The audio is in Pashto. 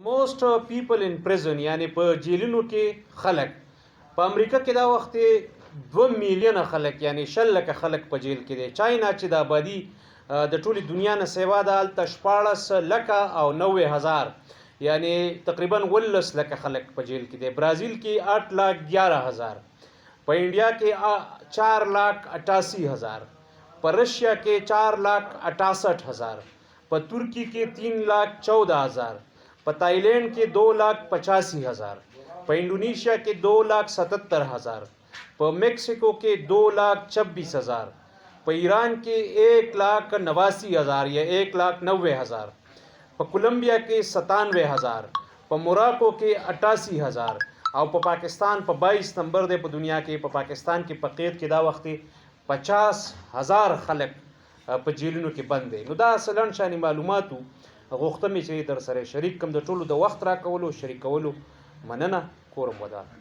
موسٹ پیپل ان پریزن یعنی په جیلونو کې خلک په امریکا کې دا وخت 2 میلیونه خلک یعنی 100 لکه خلک په جیل کې دي. چاینا چې د آبادی د ټولي دنیا نه سیوا ده هلته 14 لکه او 90 هزار یعنی تقریبا 19 لکه خلک په جیل کې دي. برازیل کې 8 لاک 11 هزار، په انډیا کې 4 لاک 88 هزار، په رشیا کې 4 لاک 68 هزار، په ترکی کې 3 لاک 14 هزار، په تائیلینڈ کې 2 لاک 85 ہزار، په انڈونیشیا کې 2 لاک 77 ہزار، په میکسیکو کې 2 لاک 26 ہزار، په ایران کې 1 لاک 89 ہزار یا 1 لاک 90 ہزار، په کولمبیا کې 97 ہزار، په موراکو کې 88 ہزار او په پاکستان په 22 نمبر دی په دنیا کې. په پاکستان کې په قید کې دا وخت 50 ہزار خلک په جیلونو کې بند دي. نو دا اصلا شانی معلوماتو غوښته مې چې در سره شریک کم د ټولو د وخت را کولو شریکولو مننه کورم ودان.